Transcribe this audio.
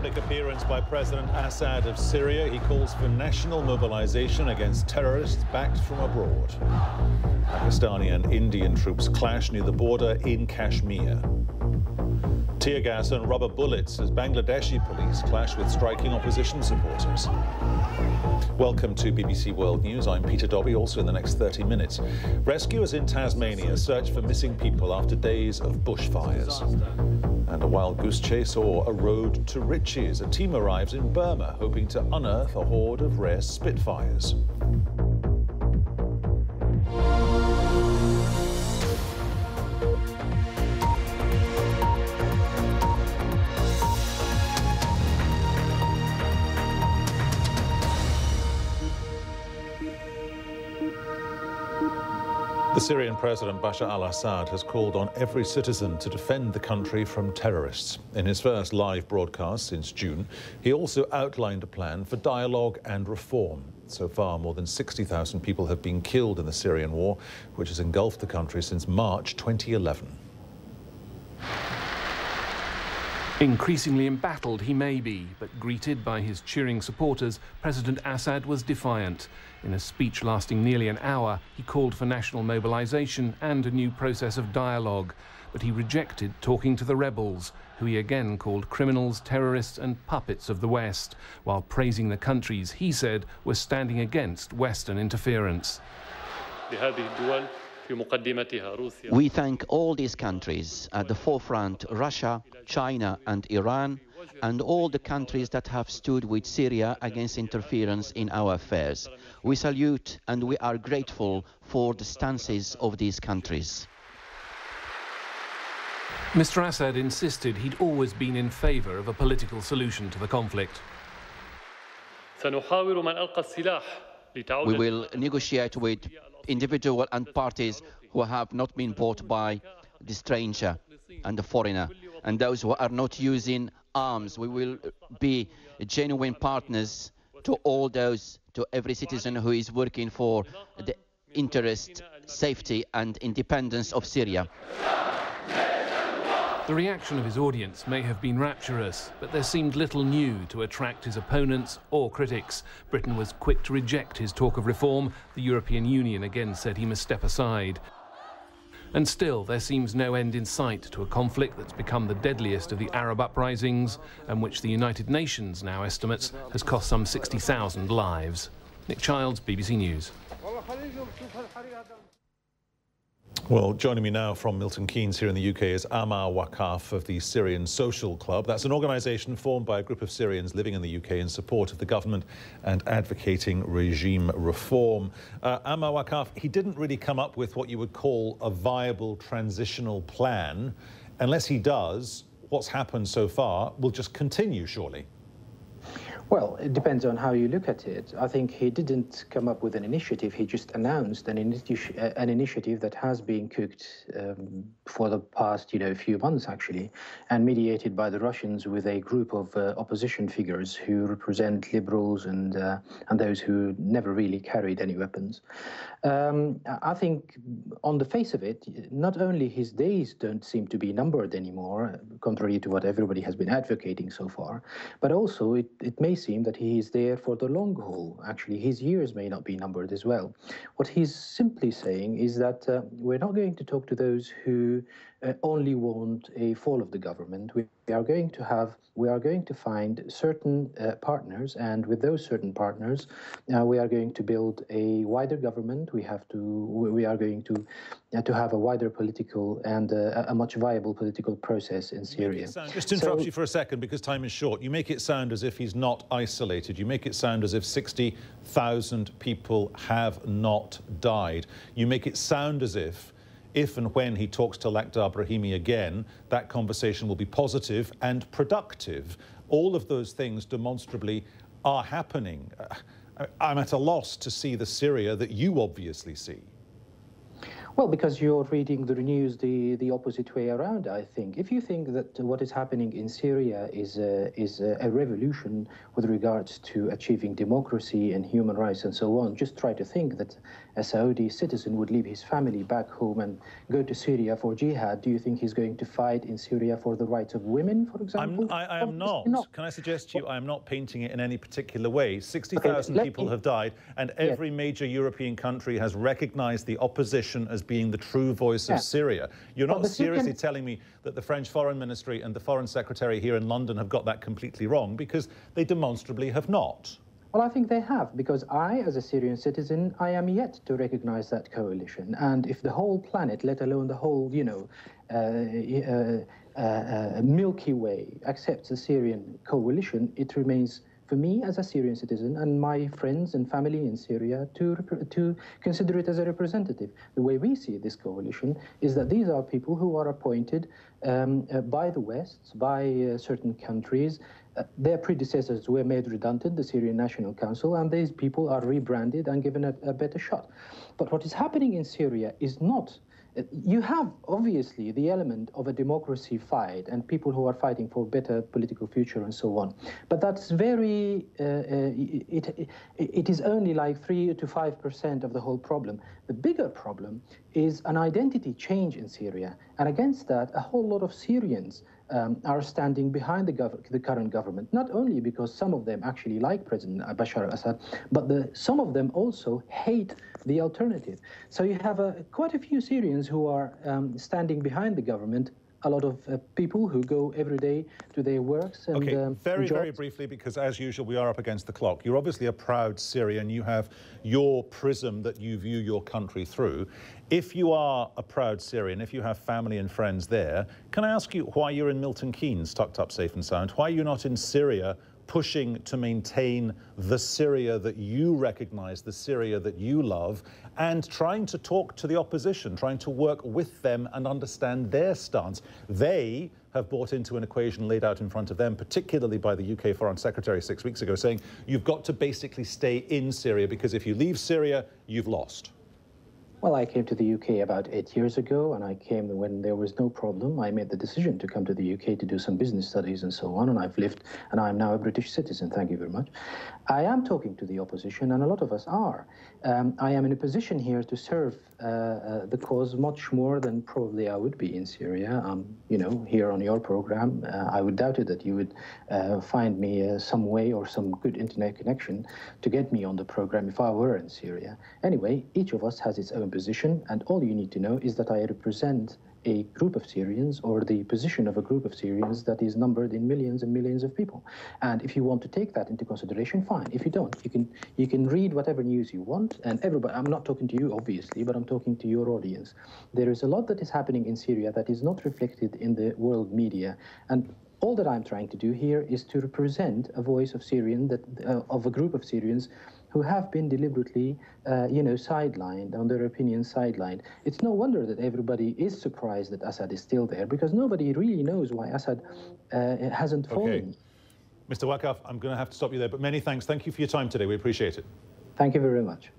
public appearance by President Assad of Syria. He calls for national mobilization against terrorists backed from abroad. Pakistani and Indian troops clash near the border in Kashmir. Tear gas and rubber bullets as Bangladeshi police clash with striking opposition supporters. Welcome to BBC World News. I'm Peter Dobby. Also in the next 30 minutes. Rescuers in Tasmania search for missing people after days of bushfires. And a wild goose chase or a road to riches. A team arrives in Burma hoping to unearth a horde of rare Spitfires. The Syrian President Bashar al-Assad has called on every citizen to defend the country from terrorists. In his first live broadcast since June, he also outlined a plan for dialogue and reform. So far, more than 60,000 people have been killed in the Syrian war, which has engulfed the country since March 2011. Increasingly embattled he may be, but greeted by his cheering supporters, President Assad was defiant. In a speech lasting nearly an hour, he called for national mobilization and a new process of dialogue. But he rejected talking to the rebels, who he again called criminals, terrorists and puppets of the West, while praising the countries he said were standing against Western interference. We thank all these countries at the forefront, Russia, China and Iran, and all the countries that have stood with Syria against interference in our affairs. We salute and we are grateful for the stances of these countries. Mr. Assad insisted he'd always been in favour of a political solution to the conflict. We will negotiate with individuals and parties who have not been bought by the stranger and the foreigner, and those who are not using arms. We will be genuine partners to all those, to every citizen who is working for the interest, safety and independence of Syria. The reaction of his audience may have been rapturous, but there seemed little new to attract his opponents or critics. Britain was quick to reject his talk of reform. The European Union again said he must step aside. And still, there seems no end in sight to a conflict that's become the deadliest of the Arab uprisings, and which the United Nations now estimates has cost some 60,000 lives. Nick Childs, BBC News. Well, joining me now from Milton Keynes here in the UK is Ammar Waqqaf of the Syrian Social Club. That's an organisation formed by a group of Syrians living in the UK in support of the government and advocating regime reform. Ammar Waqqaf, he didn't really come up with what you would call a viable transitional plan. Unless he does, what's happened so far will just continue, surely. Well, it depends on how you look at it. I think he didn't come up with an initiative. He just announced an initiative that has been cooked for the past, few months, actually, and mediated by the Russians with a group of opposition figures who represent liberals and those who never really carried any weapons. I think on the face of it, not only his days don't seem to be numbered anymore, contrary to what everybody has been advocating so far, but also it may seem that he is there for the long haul. Actually, his years may not be numbered as well. What he's simply saying is that we're not going to talk to those who only want a fall of the government. We are going to find certain partners, and with those certain partners, we are going to build a wider government. We are going to have a wider political and a much viable political process in Syria. Just to interrupt you for a second, because time is short. You make it sound as if he's not isolated. You make it sound as if 60,000 people have not died. You make it sound as if and when he talks to Lakhdar Brahimi again, that conversation will be positive and productive. All of those things demonstrably are happening. I'm at a loss to see the Syria that you obviously see. Well, because you're reading the news the opposite way around, I think. If you think that what is happening in Syria is a revolution with regards to achieving democracy and human rights and so on, just try to think that a Saudi citizen would leave his family back home and go to Syria for jihad. Do you think he's going to fight in Syria for the rights of women, for example? I am not. Can I suggest to you, I am not painting it in any particular way. 60,000 people have died, and every major European country has recognized the opposition as being the true voice of Syria. You're not seriously telling me that the French Foreign Ministry and the Foreign Secretary here in London have got that completely wrong, because they demonstrably have not. Well, I think they have, because I, as a Syrian citizen, I am yet to recognize that coalition. And if the whole planet, let alone the whole, Milky Way, accepts the Syrian coalition, it remains for me as a Syrian citizen and my friends and family in Syria to consider it as a representative. The way we see this coalition is that these are people who are appointed by the West, by certain countries. Their predecessors were made redundant, the Syrian National Council, and these people are rebranded and given a better shot. But what is happening in Syria is not. You have, obviously, the element of a democracy fight and people who are fighting for a better political future and so on. But that's very, it is only like 3 to 5% of the whole problem. The bigger problem is an identity change in Syria. And against that, a whole lot of Syrians are standing behind the current government, not only because some of them actually like President Bashar al-Assad, but some of them also hate the alternative. So you have quite a few Syrians who are standing behind the government, a lot of people who go every day to their works. And, very briefly, because as usual, we are up against the clock. You're obviously a proud Syrian. You have your prism that you view your country through. If you are a proud Syrian, if you have family and friends there, can I ask you why you're in Milton Keynes, tucked up safe and sound? Why are you not in Syria, pushing to maintain the Syria that you recognize, the Syria that you love, and trying to talk to the opposition, trying to work with them and understand their stance? They have bought into an equation laid out in front of them, particularly by the UK Foreign Secretary 6 weeks ago, saying you've got to basically stay in Syria, because if you leave Syria, you've lost. Well, I came to the UK about 8 years ago, and I came when there was no problem. I made the decision to come to the UK to do some business studies and so on, and I've lived, and I'm now a British citizen. Thank you very much. I am talking to the opposition, and a lot of us are. I am in a position here to serve the cause much more than probably I would be in Syria. You know, here on your program, I would doubt it that you would find me some way or some good internet connection to get me on the program if I were in Syria. Anyway, each of us has its own position, and all you need to know is that I represent a group of Syrians, or the position of a group of Syrians that is numbered in millions and millions of people. And if you want to take that into consideration, fine. If you don't, you can read whatever news you want, and everybody, I'm not talking to you obviously, but I'm talking to your audience. There is a lot that is happening in Syria that is not reflected in the world media, and all that I'm trying to do here is to represent a voice of Syrian, of a group of Syrians who have been deliberately, sidelined, on their opinion sidelined. It's no wonder that everybody is surprised that Assad is still there, because nobody really knows why Assad hasn't fallen. Mr. Waqqaf, I'm going to have to stop you there, but many thanks. Thank you for your time today. We appreciate it. Thank you very much.